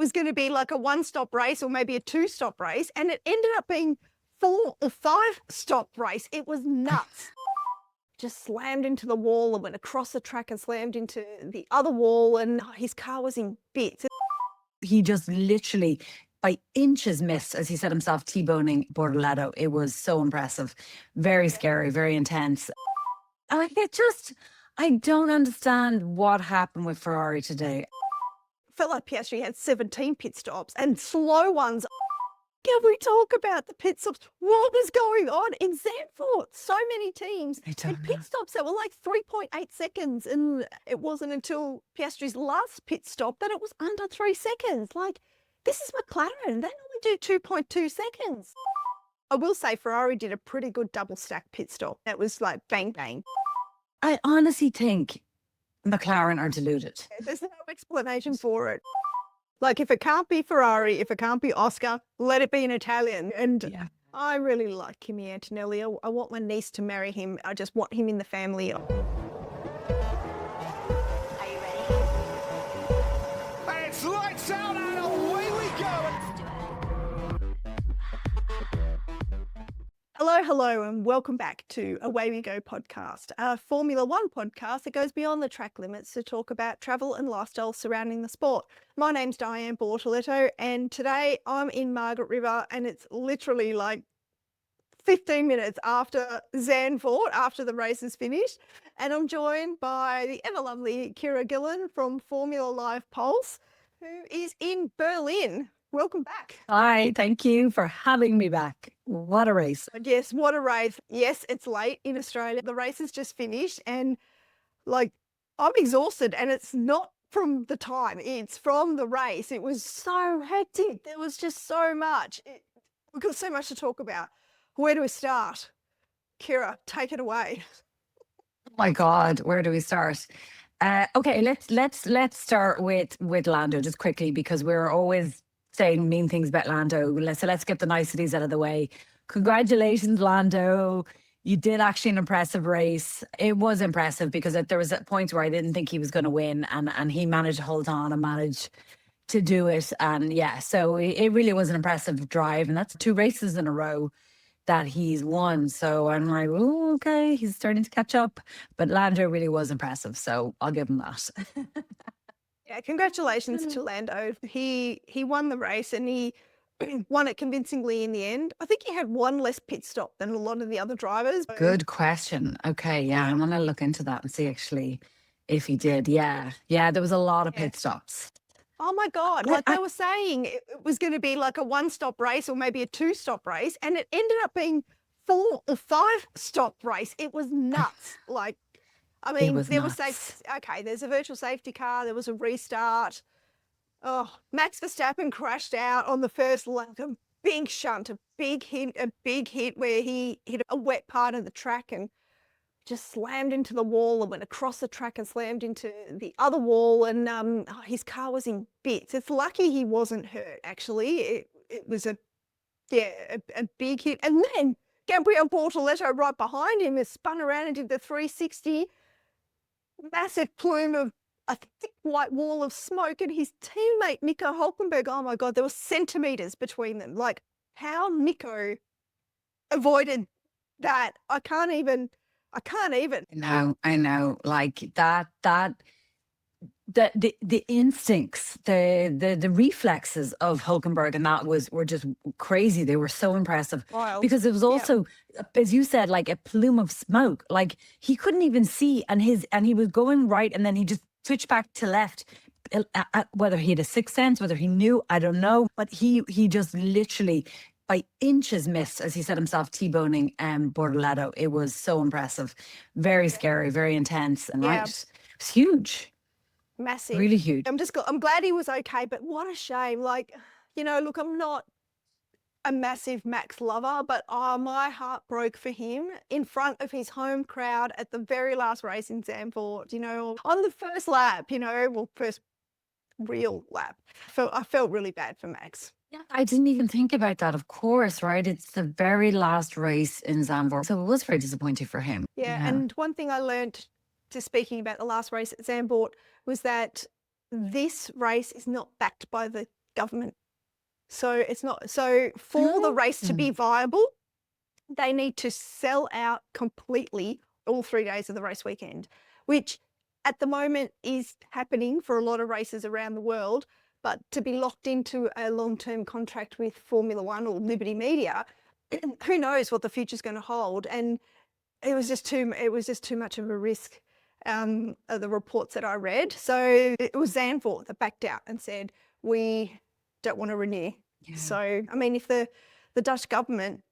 was going to be like a one-stop race or maybe a two-stop race, and it ended up being 4 or 5-stop race. It was nuts. Just slammed into the wall and went across the track and slammed into the other wall, and his car was in bits. He just literally by inches missed, as he said himself, T-boning Bortoleto. It was so impressive. Very scary, very intense. I don't understand what happened with Ferrari today. Felt like Piastri had 17 pit stops and slow ones. Can we talk about the pit stops? What was going on in Zandvoort? So many teams had pit stops that were like 3.8 seconds, and it wasn't until Piastri's last pit stop that it was under 3 seconds. Like, this is McLaren. They normally do 2.2 seconds. I will say Ferrari did a pretty good double stack pit stop. That was like bang, bang. I honestly think McLaren are deluded. There's no explanation for it. Like, if it can't be Ferrari, if it can't be Oscar, let it be an Italian. And I really like Kimi Antonelli. I want my niece to marry him. I just want him in the family. Are you ready? It's lights out and away we go. Hello, and welcome back to Away We Go podcast, a Formula One podcast that goes beyond the track limits to talk about travel and lifestyle surrounding the sport. My name's Diane Bortoleto, and today I'm in Margaret River, and it's literally like 15 minutes after Zandvoort, after the race is finished, and I'm joined by the ever lovely Ciara Gillan from Formula Live Pulse, who is in Berlin. Welcome back. Hi, thank you for having me back. What a race. Yes, what a race. Yes, it's late in Australia. The race has just finished, and like, I'm exhausted, and it's not from the time, it's from the race. It was so hectic. There was just so much. We've got so much to talk about. Where do we start? Ciara, take it away. Oh my God, where do we start? Okay, let's start with Lando just quickly, because we're always saying mean things about Lando. So let's get the niceties out of the way. Congratulations, Lando. You did actually an impressive race. It was impressive because there was a point where I didn't think he was going to win, and he managed to hold on and managed to do it. And yeah, so it really was an impressive drive. And that's 2 races in a row that he's won. So I'm like, oh, okay, he's starting to catch up. But Lando really was impressive. So I'll give him that. Yeah, congratulations to Lando. He won the race, and he won it convincingly in the end. I think he had 1 less pit stop than a lot of the other drivers. Good question. Okay, yeah, I'm gonna look into that and see actually if he did. Yeah, there was a lot of pit stops. Oh my God, like they were saying it was going to be like a 1-stop race or maybe a 2-stop race, and it ended up being 4 or 5-stop race. It was nuts. Like, I mean, there was there's a virtual safety car, there was a restart. Oh, Max Verstappen crashed out on the first lap, a big shunt, a big hit where he hit a wet part of the track and just slammed into the wall and went across the track and slammed into the other wall, and his car was in bits. It's lucky he wasn't hurt, actually. It was a big hit. And then Gabriel Bortoleto right behind him has spun around and did the 360. Massive plume of a thick white wall of smoke, and his teammate Nico Hulkenberg, oh my God, there were centimetres between them. Like, how Nico avoided that, I can't even. I know, like that the instincts, the reflexes of Hulkenberg and that were just crazy. They were so impressive. Wild. Because it was also, as you said, like a plume of smoke. Like, he couldn't even see, and he was going right, and then he just switched back to left. Whether he had a sixth sense, whether he knew, I don't know, but he just literally by inches missed, as he said himself, T-boning Bortoleto. It was so impressive. Very scary, very intense, and it was huge. Massive. Really huge. I'm glad he was okay, but what a shame. Like, look, I'm not a massive Max lover, but my heart broke for him in front of his home crowd at the very last race in Zandvoort, on the first lap, first real lap. I felt really bad for Max. Yeah, I didn't even think about that, of course, right? It's the very last race in Zandvoort. So it was very disappointing for him. Yeah, and one thing I learned, just speaking about the last race at Zandvoort, was that this race is not backed by the government. So it's not, so for the race to be viable, they need to sell out completely all 3 days of the race weekend, which at the moment is happening for a lot of races around the world. But to be locked into a long-term contract with Formula One or Liberty Media, who knows what the future's going to hold? And it was just too much of a risk. The reports that I read. So it was Zandvoort that backed out and said, we don't want to renew. Yeah. So, I mean, if the Dutch government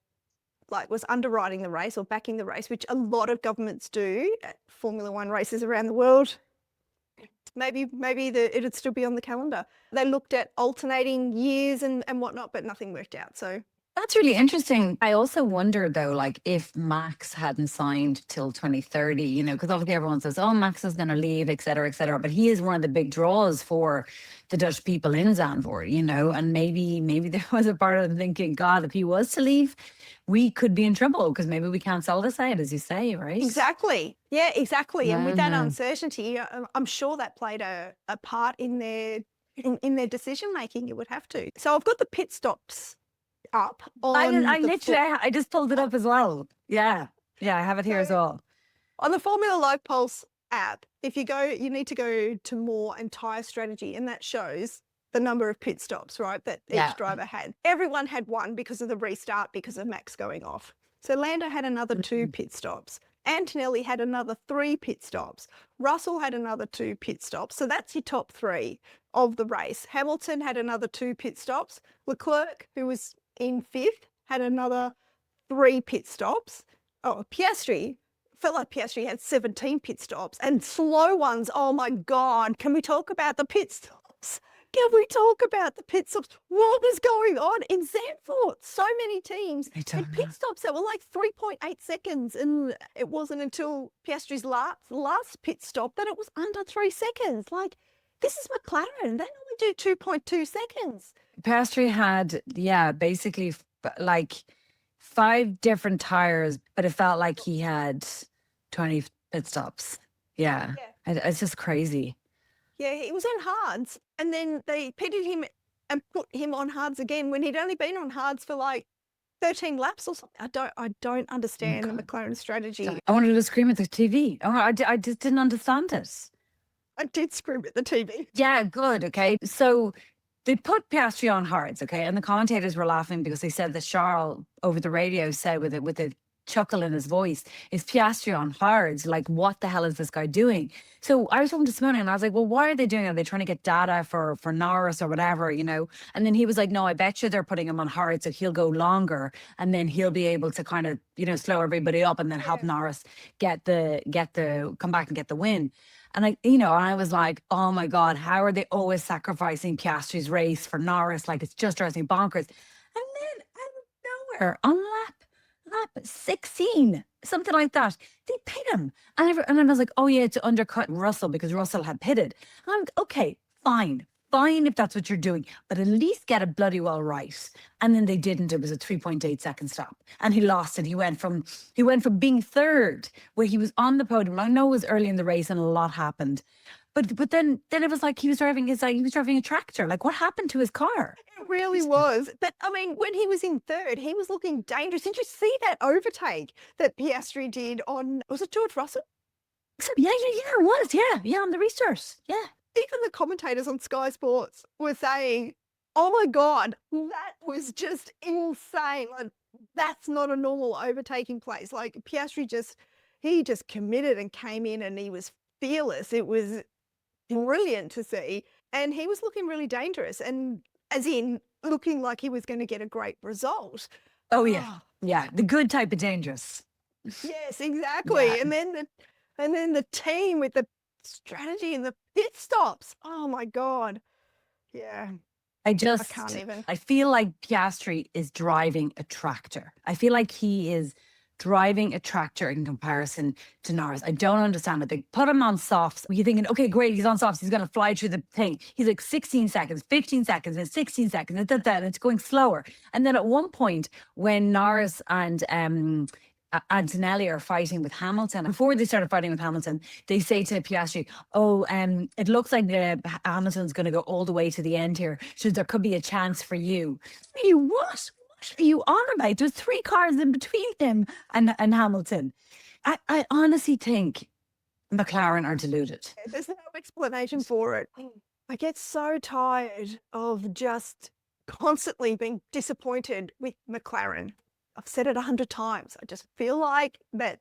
was underwriting the race or backing the race, which a lot of governments do at Formula One races around the world, maybe it'd still be on the calendar. They looked at alternating years and whatnot, but nothing worked out. So that's really interesting. I also wonder though, if Max hadn't signed till 2030, because obviously everyone says, oh, Max is going to leave, et cetera, but he is one of the big draws for the Dutch people in Zandvoort, and maybe there was a part of them thinking, God, if he was to leave, we could be in trouble because maybe we can't sell this out, as you say, right? Exactly. Yeah, exactly. And with that uncertainty, I'm sure that played a part in their decision making. It would have to. So I've got the pit stops up on I just pulled it up as well. Yeah, I have it here as well. On the Formula Live Pulse app, if you go, you need to go to more and tyre strategy, and that shows the number of pit stops, right, that each driver had. Everyone had one because of the restart, because of Max going off. So Lando had another 2 pit stops. Antonelli had another 3 pit stops. Russell had another 2 pit stops. So that's your top 3 of the race. Hamilton had another 2 pit stops. Leclerc, who was in 5th, had another 3 pit stops. Oh, Piastri, felt like Piastri had 17 pit stops, and slow ones. Oh my God, can we talk about the pit stops? Can we talk about the pit stops? What was going on in Zandvoort? So many teams had pit stops that were like 3.8 seconds, and it wasn't until Piastri's last pit stop that it was under 3 seconds. This is McLaren. They normally do 2.2 seconds. Piastri had, basically 5 different tires, but it felt like he had 20 pit stops. Yeah. It's just crazy. Yeah, he was on hards, and then they pitted him and put him on hards again when he'd only been on hards for 13 laps or something. I don't understand the McLaren strategy. I wanted to scream at the TV. I just didn't understand it. I did scream at the TV. Yeah, good. Okay. So they put Piastri on hards, okay? And the commentators were laughing because they said that Charles over the radio said with a chuckle in his voice, is Piastri on hards? What the hell is this guy doing? So I was talking to Simone and I was like, well, why are they doing it? Are they trying to get data for Norris or whatever, And then he was like, no, I bet you they're putting him on hard so he'll go longer and then he'll be able to kind of, slow everybody up and then help Norris come back and get the win. And I was like, oh my God, how are they always sacrificing Piastri's race for Norris? It's just dressing bonkers. And then out of nowhere, on lap 16, something like that, they pit him. And I was like, oh yeah, to undercut Russell because Russell had pitted. And I'm like, okay, fine if that's what you're doing, but at least get it bloody well right. And then they didn't. It was a 3.8 second stop, and he lost. And he went from being third, where he was on the podium. I know it was early in the race and a lot happened, but then it was like he was driving a tractor. What happened to his car? It really was. But I mean, when he was in third, he was looking dangerous. Did you see that overtake that Piastri did on? Was it George Russell? Yeah, it was. Yeah, on the restart. Yeah. Even the commentators on Sky Sports were saying, oh my God, that was just insane. That's not a normal overtaking place. Piastri he just committed and came in and he was fearless. It was brilliant to see. And he was looking really dangerous, and as in looking like he was going to get a great result. Oh yeah. Yeah. The good type of dangerous. Yes, exactly. Yeah. And then the team with the strategy and the pit stops. Oh my God. Yeah. I can't even. I feel like Piastri is driving a tractor. I feel like he is driving a tractor in comparison to Norris. I don't understand it. They put him on softs. You're thinking, okay, great, he's on softs. He's going to fly through the thing. He's 16 seconds, 15 seconds, and 16 seconds, and it's going slower. And then at one point, when Norris and Antonelli are fighting with Hamilton. Before they started fighting with Hamilton, they say to Piastri, "Oh, it looks like Hamilton's going to go all the way to the end here, so there could be a chance for you." You what? What are you on about? There's 3 cars in between him and Hamilton. I honestly think McLaren are deluded. There's no explanation for it. I get so tired of just constantly being disappointed with McLaren. I've said it 100 times. I just feel like that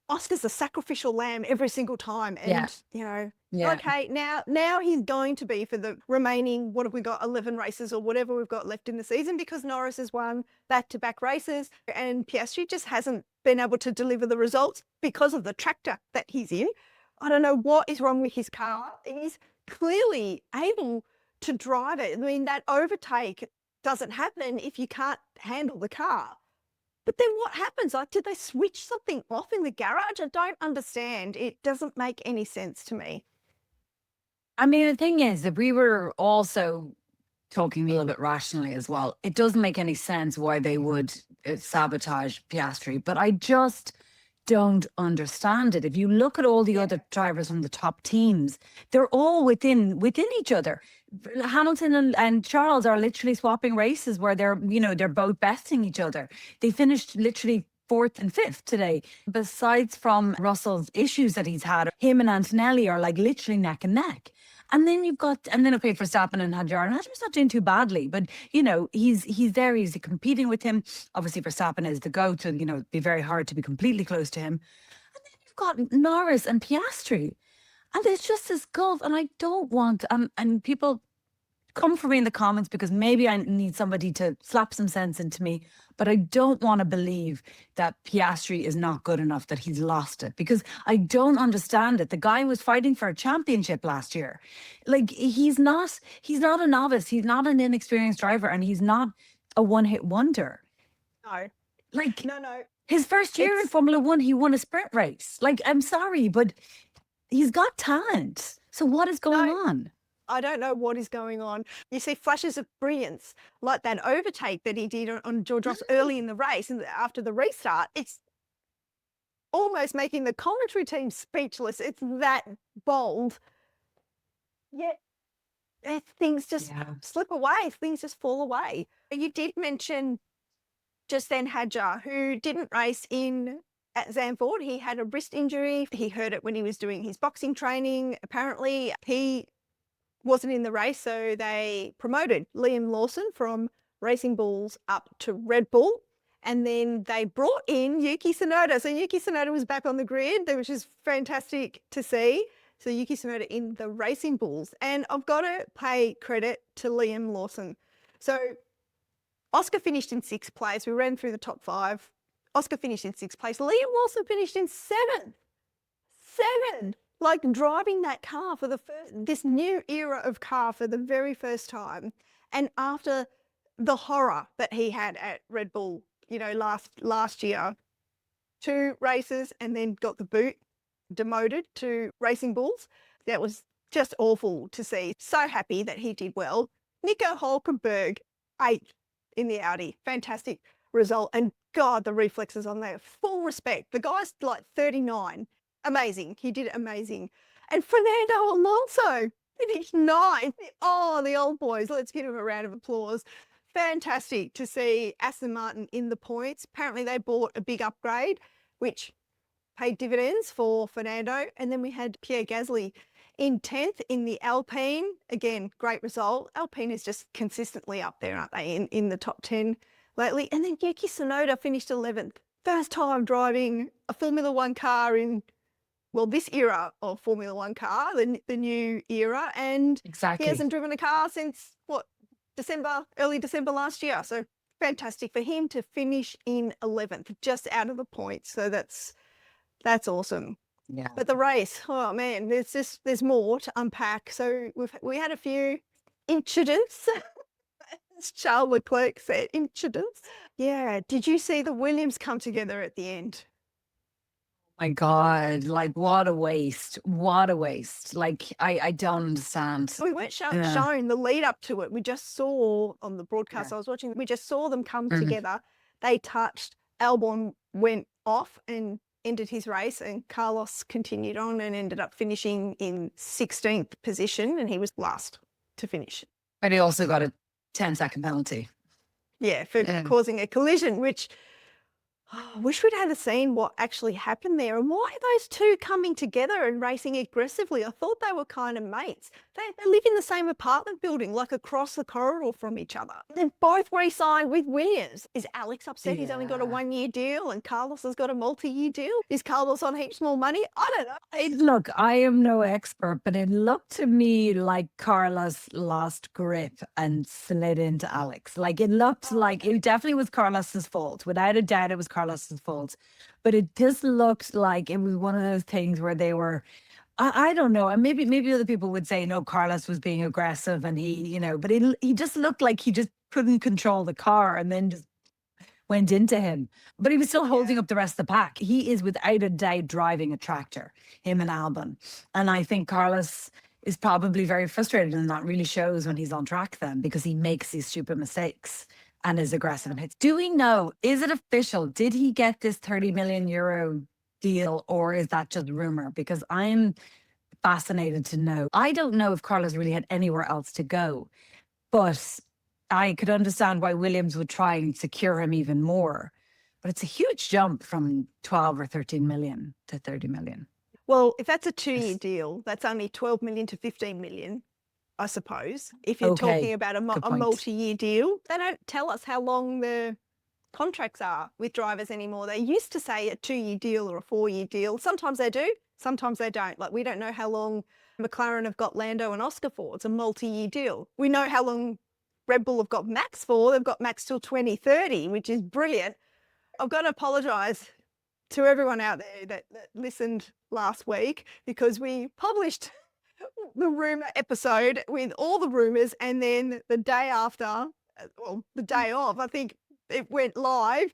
Oscar's a sacrificial lamb every single time. And, you know, okay, now he's going to be for the remaining, what have we got, 11 races or whatever we've got left in the season, because Norris has won back-to-back races and Piastri just hasn't been able to deliver the results because of the tractor that he's in. I don't know what is wrong with his car. He's clearly able to drive it. I mean, that overtake doesn't happen if you can't handle the car. But then what happens? Like, did they switch something off in the garage? I don't understand. It doesn't make any sense to me. I mean, the thing is that we were also talking a little bit rationally as well. It doesn't make any sense why they would sabotage Piastri, but I just don't understand it. If you look at all the other drivers from the top teams, they're all within each other. Hamilton and Charles are literally swapping races where they're both besting each other. They finished literally 4th and 5th today. Besides from Russell's issues that he's had, him and Antonelli are like literally neck and neck. And then okay, Verstappen and Hadjar. And Hadjar's not doing too badly, but you know, he's there, he's competing with him. Obviously, Verstappen is the GOAT, so you know, it'd be very hard to be completely close to him. And then you've got Norris and Piastri. And there's just this gulf, and I don't want and people come for me in the comments because maybe I need somebody to slap some sense into me, but I don't want to believe that Piastri is not good enough, that he's lost it, because I don't understand it. The guy was fighting for a championship last year. Like, he's not a novice, he's not an inexperienced driver, and he's not a one-hit wonder. No. Like, No. his first year in Formula One, he won a sprint race. Like, I'm sorry, but he's got talent. So what is going on? I don't know what is going on. You see flashes of brilliance, like that overtake that he did on George Ross early in the race and after the restart. It's almost making the commentary team speechless. It's that bold. Yet things just slip away. Things just fall away. You did mention just then Hadjar, who didn't race at Zandvoort. He had a wrist injury. He hurt it when he was doing his boxing training. Apparently, he wasn't in the race, so they promoted Liam Lawson from Racing Bulls up to Red Bull, and then they brought in Yuki Tsunoda. So Yuki Tsunoda was back on the grid, which is fantastic to see. So Yuki Tsunoda in the Racing Bulls, and I've got to pay credit to Liam Lawson. So Oscar finished in 6th place. We ran through the top 5. Oscar finished in 6th place. Liam Lawson finished in 7th. 7th. Like, driving that car for this new era of car for the very first time. And after the horror that he had at Red Bull, you know, last year, 2 races and then got the boot, demoted to Racing Bulls. That was just awful to see. So happy that he did well. Nico Hülkenberg, 8th in the Audi. Fantastic result. And God, the reflexes on there, full respect. The guy's like 39. Amazing. He did amazing. And Fernando Alonso finished 9th. Oh, the old boys. Let's give him a round of applause. Fantastic to see Aston Martin in the points. Apparently they bought a big upgrade, which paid dividends for Fernando. And then we had Pierre Gasly in 10th in the Alpine. Again, great result. Alpine is just consistently up there, aren't they, in the top 10 lately. And then Yuki Tsunoda finished 11th. First time driving a Formula One car in, well, this era of Formula One car, the new era, and he hasn't driven a car since, early December last year. So fantastic for him to finish in 11th, just out of the points. So that's awesome. Yeah. But the race, oh man, there's more to unpack. So we had a few incidents, as Charles Leclerc said, incidents. Yeah. Did you see the Williams come together at the end? My God, like, what a waste. What a waste. Like, I don't understand. We weren't shown the lead up to it. We just saw on the broadcast I was watching, we just saw them come together. They touched Albon went off and ended his race, and Carlos continued on and ended up finishing in 16th position, and he was last to finish. But he also got a 10-second penalty. Yeah, for causing a collision, which I wish we'd had seen what actually happened there, and why are those two coming together and racing aggressively? I thought they were kind of mates. They live in the same apartment building, like across the corridor from each other. They've both re-signed with Williams. Is Alex upset he's only got a 1-year deal and Carlos has got a multi-year deal? Is Carlos on heaps more money? I don't know. Look, I am no expert, but it looked to me like Carlos lost grip and slid into Alex. Like it looked like it definitely was Carlos's fault. Without a doubt, it was Carlos's fault. But it just looked like it was one of those things where they were, I don't know, and maybe other people would say, no, Carlos was being aggressive and he, but he just looked like he just couldn't control the car and then just went into him. But he was still holding up the rest of the pack. He is without a doubt driving a tractor, him and Albon. And I think Carlos is probably very frustrated, and that really shows when he's on track then, because he makes these stupid mistakes and is aggressive and hits. Do we know, is it official? Did he get this 30 million euro deal, or is that just rumor? Because I'm fascinated to know. I don't know if Carlos really had anywhere else to go, but I could understand why Williams would try and secure him even more. But it's a huge jump from 12 or 13 million to 30 million. Well, if that's a 2-year deal, that's only 12 million to 15 million. I suppose, if you're talking about a multi-year deal. They don't tell us how long the contracts are with drivers anymore. They used to say a 2-year deal or a 4-year deal. Sometimes they do, sometimes they don't. Like, we don't know how long McLaren have got Lando and Oscar for. It's a multi-year deal. We know how long Red Bull have got Max for. They've got Max till 2030, which is brilliant. I've got to apologise to everyone out there that listened last week, because we published the rumour episode with all the rumours, and then the day after, well, the day of, I think it went live,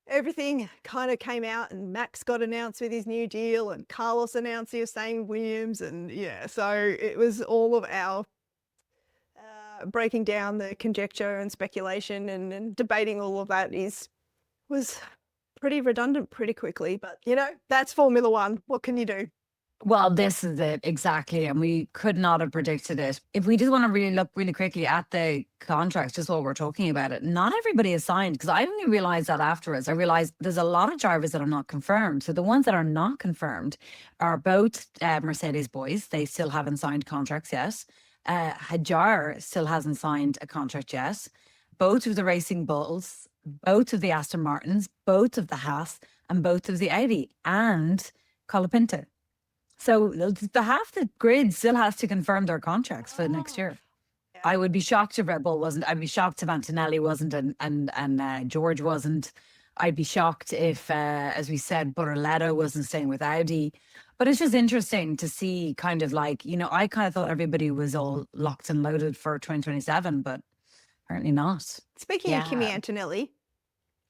everything kind of came out, and Max got announced with his new deal, and Carlos announced he was staying with Williams, and so it was all of our breaking down the conjecture and speculation and debating all of that was pretty redundant pretty quickly, but that's Formula One. What can you do? Well, this is it, exactly. And we could not have predicted it. If we just want to really look really quickly at the contracts, just while we're talking about it, not everybody is signed, because I only realized that afterwards. I realized there's a lot of drivers that are not confirmed. So the ones that are not confirmed are both Mercedes boys. They still haven't signed contracts yet. Hajar still hasn't signed a contract yet. Both of the Racing Bulls, both of the Aston Martins, both of the Haas, and both of the Audi, and Colapinto. So the half the grid still has to confirm their contracts for the next year. Yeah. I would be shocked if Red Bull wasn't. I'd be shocked if Antonelli wasn't, and George wasn't. I'd be shocked if, as we said, Bortoleto wasn't staying with Audi. But it's just interesting to see kind of like, I kind of thought everybody was all locked and loaded for 2027, but apparently not. Speaking of Kimi Antonelli,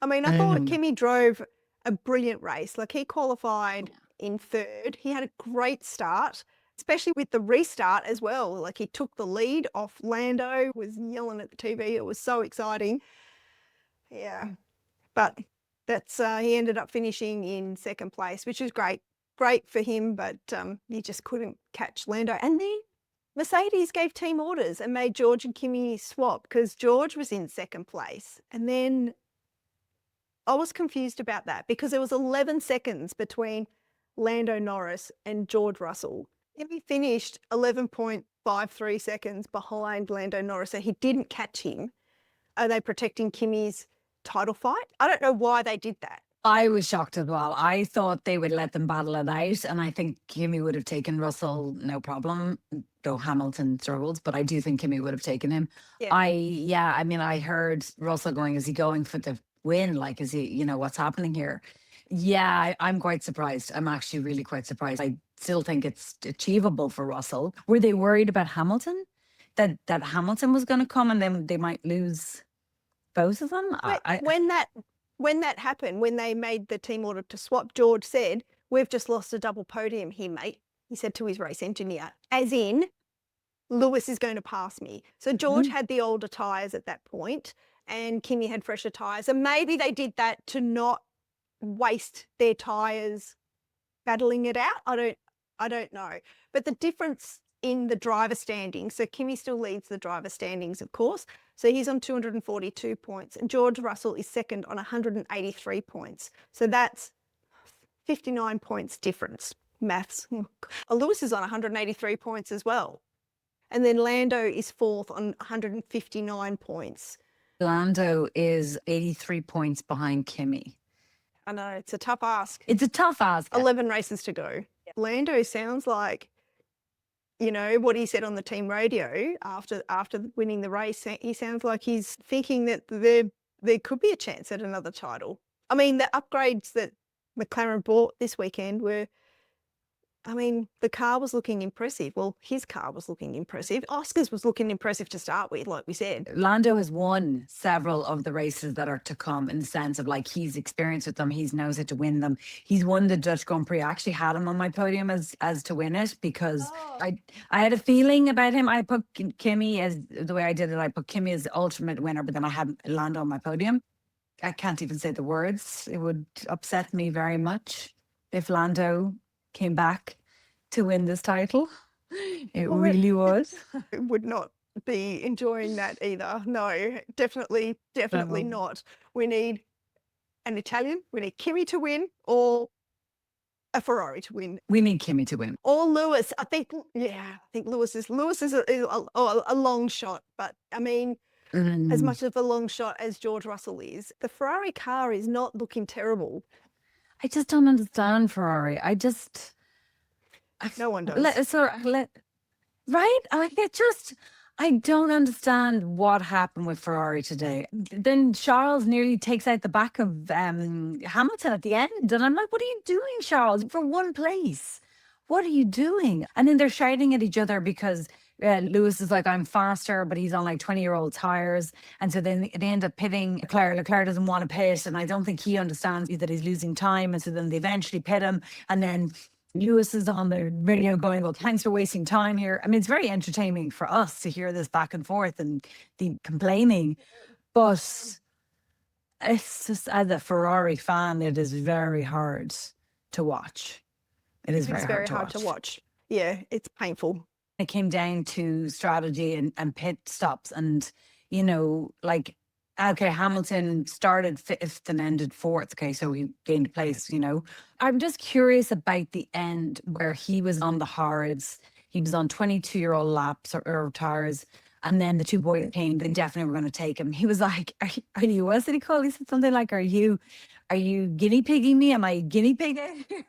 I mean, I thought Kimi drove a brilliant race. Like, he qualified in 3rd. He had a great start, especially with the restart as well. Like, he took the lead off Lando, was yelling at the TV. It was so exciting. Yeah. But that's he ended up finishing in 2nd place, which was great. Great for him, but he just couldn't catch Lando. And then Mercedes gave team orders and made George and Kimi swap, because George was in 2nd place. And then I was confused about that, because there was 11 seconds between Lando Norris and George Russell. Kimi finished 11.53 seconds behind Lando Norris, so he didn't catch him. Are they protecting Kimi's title fight? I don't know why they did that. I was shocked as well. I thought they would let them battle it out, and I think Kimi would have taken Russell no problem, though Hamilton struggled, but I do think Kimi would have taken him. Yeah. I heard Russell going, is he going for the win? Like, is he, what's happening here? Yeah, I'm quite surprised. I'm actually really quite surprised. I still think it's achievable for Russell. Were they worried about Hamilton? That Hamilton was going to come and then they might lose both of them? When that happened, when they made the team order to swap, George said, "We've just lost a double podium here, mate." He said to his race engineer, as in, Lewis is going to pass me. So George had the older tyres at that point, and Kimi had fresher tyres. And maybe they did that to not waste their tyres battling it out. I don't know. But the difference in the driver standings, so Kimi still leads the driver standings, of course. So he's on 242 points, and George Russell is second on 183 points. So that's 59 points difference. Maths. Lewis is on 183 points as well. And then Lando is fourth on 159 points. Lando is 83 points behind Kimi. I know, it's a tough ask. It's a tough ask. 11 races to go. Yeah. Lando sounds like, you know, what he said on the team radio after winning the race. He sounds like he's thinking that there could be a chance at another title. I mean, the upgrades that McLaren bought this weekend were, I mean, the car was looking impressive. Well, his car was looking impressive. Oscar's was looking impressive to start with, like we said. Lando has won several of the races that are to come, in the sense of like he's experienced with them. He knows how to win them. He's won the Dutch Grand Prix. I actually had him on my podium as to win it, because I had a feeling about him. I put Kimi as the way I did it. I put Kimi as the ultimate winner, but then I had Lando on my podium. I can't even say the words. It would upset me very much if Lando came back to win this title. It really would. Would not be enjoying that either. No, definitely not. We need an Italian, we need Kimi to win, or a Ferrari to win. We need Kimi to win. Or Lewis. I think Lewis is a long shot, but I mean, as much of a long shot as George Russell is, the Ferrari car is not looking terrible. I just don't understand Ferrari. No one does. Right? I don't understand what happened with Ferrari today. Then Charles nearly takes out the back of Hamilton at the end. And I'm like, what are you doing, Charles? For one place. What are you doing? And then they're shouting at each other because Lewis is like, I'm faster, but he's on like 20-year-old tires. And so then they end up pitting Leclerc. Leclerc doesn't want to pit, and I don't think he understands that he's losing time. And so then they eventually pit him. And then Lewis is on the radio going, well, thanks for wasting time here. I mean, it's very entertaining for us to hear this back and forth and the complaining. But it's just, as a Ferrari fan, it is very hard to watch. It is very hard to watch. Yeah, it's painful. It came down to strategy and pit stops, and, you know, like, okay, Hamilton started fifth and ended fourth. Okay, so he gained a place, you know. I'm just curious about the end where he was on the hards. He was on 22-year-old laps or tires. And then the two boys came, they definitely were going to take him. He was like, are you, what did he call? He said something like, are you guinea pigging me? Am I a guinea pig out here?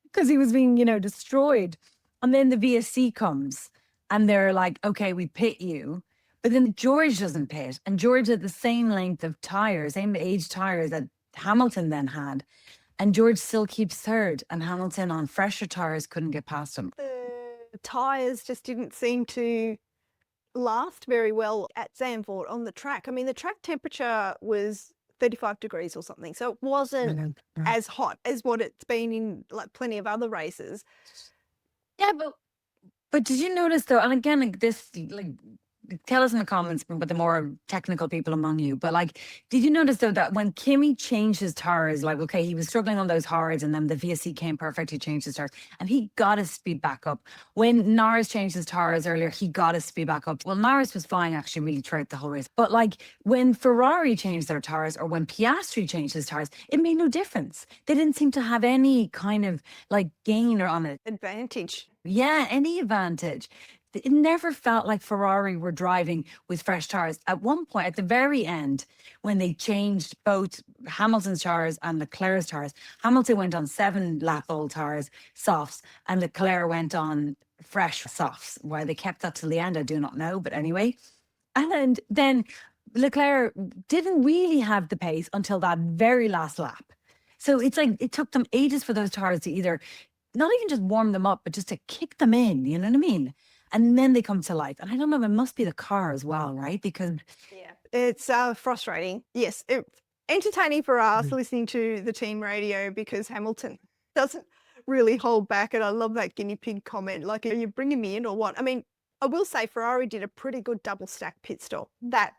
Because he was being, you know, destroyed. And then the VSC comes and they're like, okay, we pit you. But then George doesn't pit. And George had the same length of tires, same age tires that Hamilton then had. And George still keeps third. And Hamilton on fresher tires couldn't get past him. The tires just didn't seem to last very well at Zandvoort on the track. I mean, the track temperature was 35 degrees or something. So it wasn't as hot as what it's been in like plenty of other races. Yeah, but did you notice though, and again, like this, like, tell us in the comments, but the more technical people among you, but like, did you notice though that when Kimi changed his tires, like, okay, he was struggling on those hards and then the VSC came perfect, he changed his tires and he got his speed back up. When Norris changed his tires earlier, he got his speed back up. Well, Norris was flying actually really throughout the whole race. But like when Ferrari changed their tires or when Piastri changed his tires, it made no difference. They didn't seem to have any kind of like gain or on it. Advantage. Yeah, any advantage. It never felt like Ferrari were driving with fresh tires. At one point, at the very end, when they changed both Hamilton's tires and Leclerc's tires, Hamilton went on 7-lap-old tires, softs, and Leclerc went on fresh softs. Why they kept that till the end, I do not know. But anyway, and then Leclerc didn't really have the pace until that very last lap. So it's like it took them ages for those tires to either not even just warm them up, but just to kick them in. You know what I mean? And then they come to life. And I don't know, it must be the car as well, right? Because yeah, it's frustrating. Yes, entertaining for us listening to the team radio because Hamilton doesn't really hold back. And I love that guinea pig comment. Like, are you bringing me in or what? I mean, I will say Ferrari did a pretty good double stack pit stop. That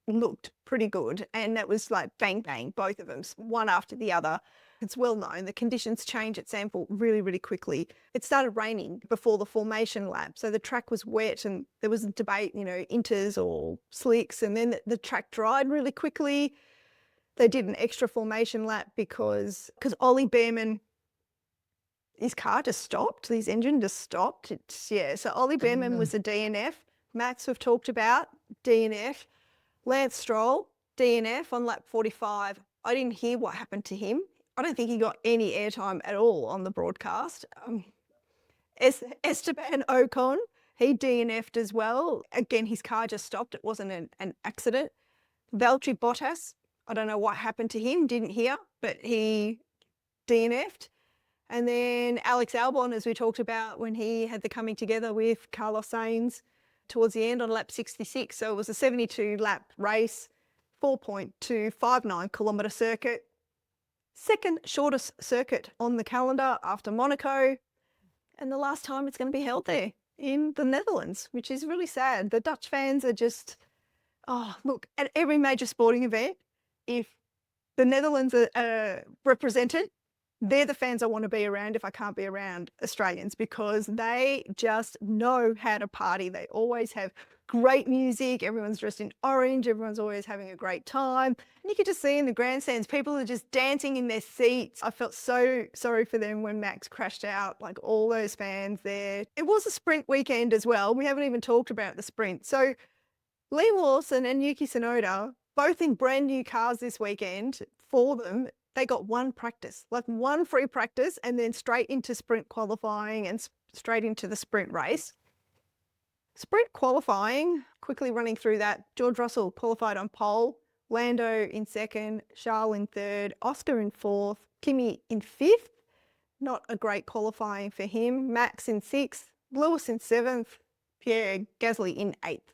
looked pretty good. And that was like bang, bang, both of them, one after the other. It's well known. The conditions change at Zandvoort really, really quickly. It started raining before the formation lap. So the track was wet and there was a debate, inters or slicks. And then the track dried really quickly. They did an extra formation lap because Ollie Behrman, his car just stopped. His engine just stopped. So Ollie Behrman was a DNF. Max, we've talked about, DNF. Lance Stroll, DNF on lap 45. I didn't hear what happened to him. I don't think he got any airtime at all on the broadcast. Esteban Ocon, he DNF'd as well. Again, his car just stopped. It wasn't an accident. Valtteri Bottas, I don't know what happened to him, didn't hear, but he DNF'd. And then Alex Albon, as we talked about, when he had the coming together with Carlos Sainz towards the end on lap 66. So it was a 72-lap race, 4.259 kilometre circuit. Second shortest circuit on the calendar after Monaco. And the last time it's going to be held there in the Netherlands, which is really sad. The Dutch fans are just, look, at every major sporting event, if the Netherlands are represented, they're the fans I want to be around if I can't be around Australians, because they just know how to party. They always have great music. Everyone's dressed in orange. Everyone's always having a great time. And you could just see in the grandstands, people are just dancing in their seats. I felt so sorry for them when Max crashed out, like all those fans there. It was a sprint weekend as well. We haven't even talked about the sprint. So Liam Lawson and Yuki Tsunoda, both in brand new cars this weekend for them, they got one practice, like one free practice, and then straight into sprint qualifying and straight into the sprint race. Sprint qualifying, quickly running through that, George Russell qualified on pole, Lando in second, Charles in third, Oscar in fourth, Kimi in fifth. Not a great qualifying for him. Max in sixth, Lewis in seventh, Pierre Gasly in eighth.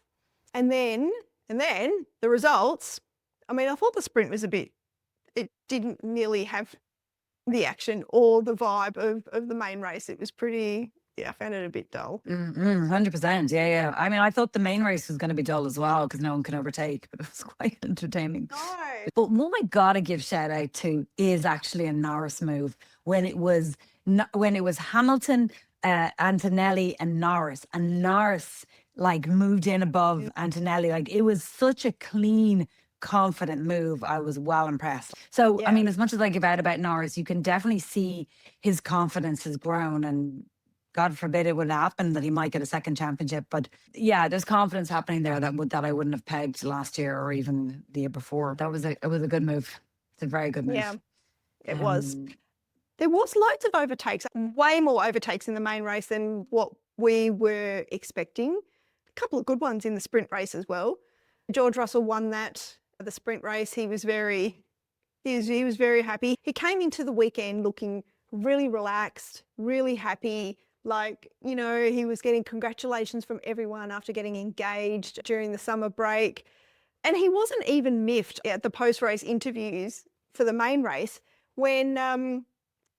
And then the results, I thought the sprint was it didn't nearly have the action or the vibe of the main race. It was pretty, I found it a bit dull. 100%. Yeah. I thought the main race was going to be dull as well because no one can overtake, but it was quite entertaining. No. But what I gotta give shout out to is actually a Norris move when it was Hamilton, Antonelli, and Norris like moved in above Antonelli. Like it was such a clean, confident move. I was well impressed. So, Yeah. as much as I give out about Norris, you can definitely see his confidence has grown, and God forbid it would happen that he might get a second championship. But yeah, there's confidence happening there that I wouldn't have pegged last year or even the year before. It was a good move. It's a very good move. Yeah, it was. There was loads of overtakes, way more overtakes in the main race than what we were expecting. A couple of good ones in the sprint race as well. George Russell won the sprint race. He was very happy. He came into the weekend looking really relaxed, really happy. Like, he was getting congratulations from everyone after getting engaged during the summer break. And he wasn't even miffed at the post-race interviews for the main race when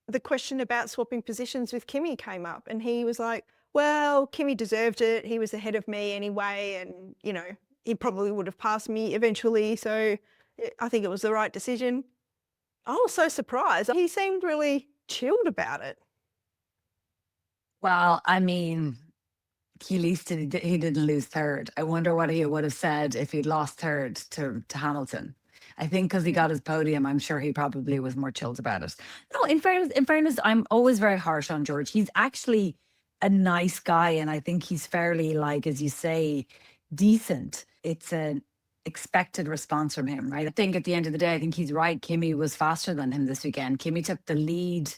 the question about swapping positions with Kimi came up. And he was like, well, Kimi deserved it. He was ahead of me anyway. And, he probably would have passed me eventually. So I think it was the right decision. I was so surprised. He seemed really chilled about it. Well, at least he didn't lose third. I wonder what he would have said if he'd lost third to Hamilton. I think because he got his podium, I'm sure he probably was more chilled about it. No, in fairness, I'm always very harsh on George. He's actually a nice guy, and I think he's fairly, like, as you say, decent. It's an expected response from him, right? I think at the end of the day, I think he's right. Kimi was faster than him this weekend. Kimi took the lead,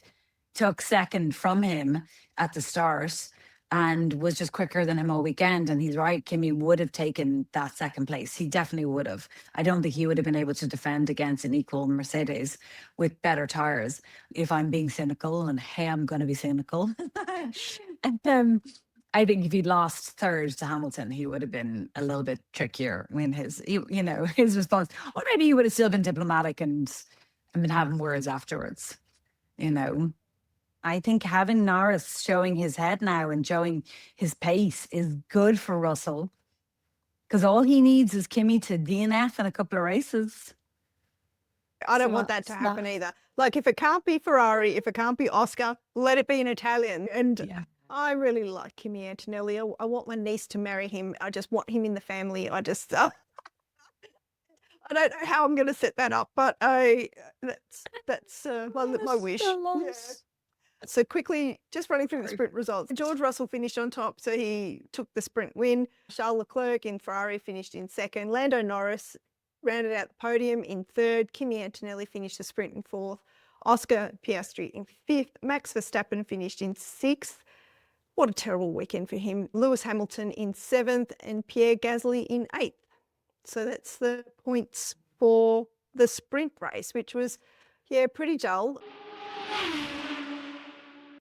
took second from him at the start, and was just quicker than him all weekend. And he's right, Kimi would have taken that second place. He definitely would have. I don't think he would have been able to defend against an equal Mercedes with better tires. If I'm being cynical, and hey, I'm going to be cynical. And I think if he'd lost third to Hamilton, he would have been a little bit trickier in his response. Or maybe he would have still been diplomatic and been having words afterwards. I think having Norris showing his head now and showing his pace is good for Russell. Because all he needs is Kimi to DNF in a couple of races. I don't So want that to that's happen not- either. Like, if it can't be Ferrari, if it can't be Oscar, let it be an Italian. And Yeah. I really like Kimi Antonelli. I want my niece to marry him. I just want him in the family. I just, I don't know how I'm going to set that up, but that's my wish. Yeah. So quickly, just running through the sprint results. George Russell finished on top, so he took the sprint win. Charles Leclerc in Ferrari finished in second. Lando Norris rounded out the podium in third. Kimi Antonelli finished the sprint in fourth. Oscar Piastri in fifth. Max Verstappen finished in sixth. What a terrible weekend for him. Lewis Hamilton in seventh and Pierre Gasly in eighth. So that's the points for the sprint race, which was, pretty dull.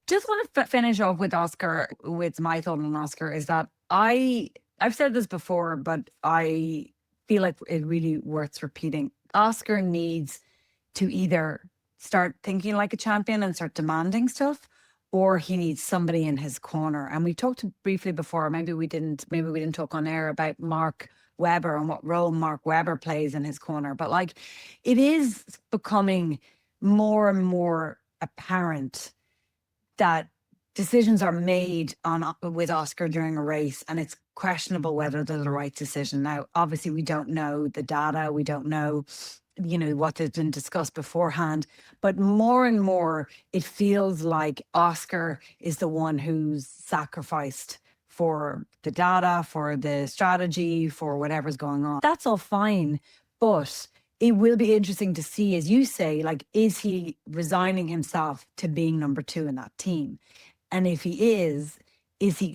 Just want to finish off with Oscar, with my thought on Oscar is that I've said this before, but I feel like it really worth repeating. Oscar needs to either start thinking like a champion and start demanding stuff, or he needs somebody in his corner. And we talked briefly before, maybe we didn't talk on air about Mark Webber and what role Mark Webber plays in his corner. But like, it is becoming more and more apparent that decisions are made with Oscar during a race, and it's questionable whether they're the right decision. Now, obviously, we don't know the data, we don't know, what has been discussed beforehand, but more and more, it feels like Oscar is the one who's sacrificed for the data, for the strategy, for whatever's going on. That's all fine, but it will be interesting to see, as you say, like, is he resigning himself to being number two in that team? And if he is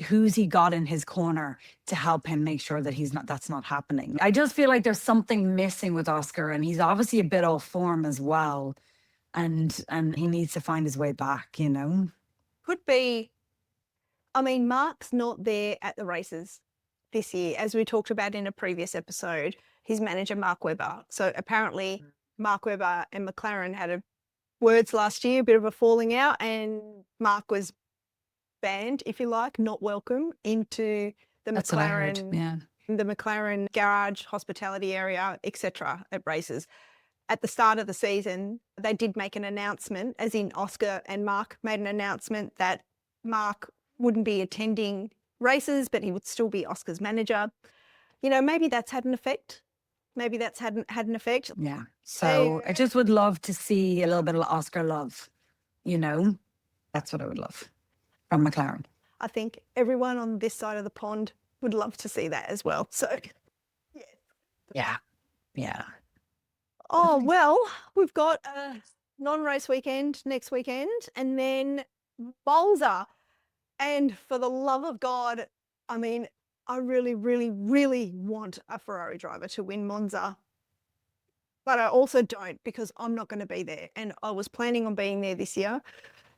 who's he got in his corner to help him make sure that that's not happening? I just feel like there's something missing with Oscar, and he's obviously a bit off form as well. And he needs to find his way back, Could be, Mark's not there at the races this year, as we talked about in a previous episode. His manager, Mark Webber. So apparently Mark Webber and McLaren had words last year, a bit of a falling out, and Mark was banned, if you like, not welcome into the That's what I heard, the McLaren garage, hospitality area, etc. at races. At the start of the season, they did make an announcement, as in Oscar and Mark made an announcement that Mark wouldn't be attending races, but he would still be Oscar's manager. Maybe that's had an effect. Maybe that's had an effect. Yeah. So I just would love to see a little bit of Oscar love, That's what I would love from McLaren. I think everyone on this side of the pond would love to see that as well. So, yeah. Yeah. Oh, well, we've got a non-race weekend next weekend, and then Bolza. And for the love of God, I really, really, really want a Ferrari driver to win Monza. But I also don't, because I'm not going to be there. And I was planning on being there this year,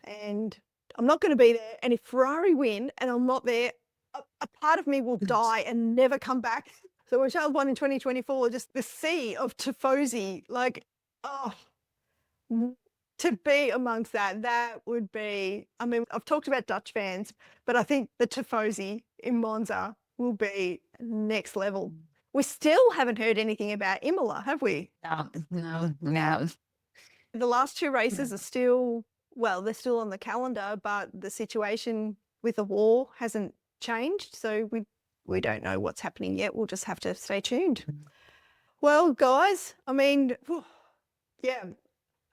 and I'm not going to be there. And if Ferrari win and I'm not there, a part of me will die and never come back. So when Charles won in 2024, just the sea of tifosi, to be amongst that would be, I've talked about Dutch fans, but I think the tifosi in Monza will be next level. We still haven't heard anything about Imola, have we? No. The last two races are still, they're still on the calendar, but the situation with the war hasn't changed. So we don't know what's happening yet. We'll just have to stay tuned. Well, guys, I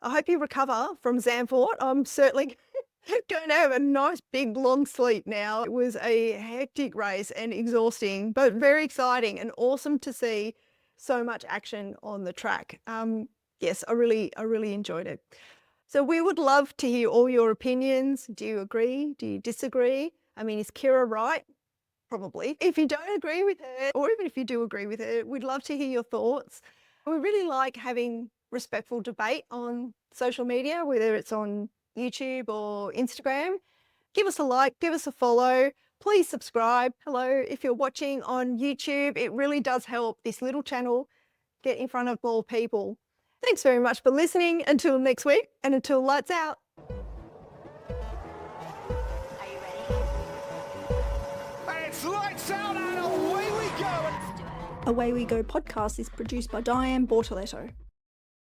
hope you recover from Zandvoort. I'm certainly going to have a nice big long sleep now. It was a hectic race and exhausting, but very exciting and awesome to see so much action on the track. Yes, I really enjoyed it. So we would love to hear all your opinions. Do you agree? Do you disagree? Is Ciara right? Probably. If you don't agree with her, or even if you do agree with her, we'd love to hear your thoughts. We really like having respectful debate on social media, whether it's on YouTube or Instagram. Give us a like, give us a follow. Please subscribe. Hello, if you're watching on YouTube, it really does help this little channel get in front of more people. Thanks very much for listening. Until next week, and until lights out. And it's lights out and away we go. Let's do it. Away We Go podcast is produced by Diane Bortoletto.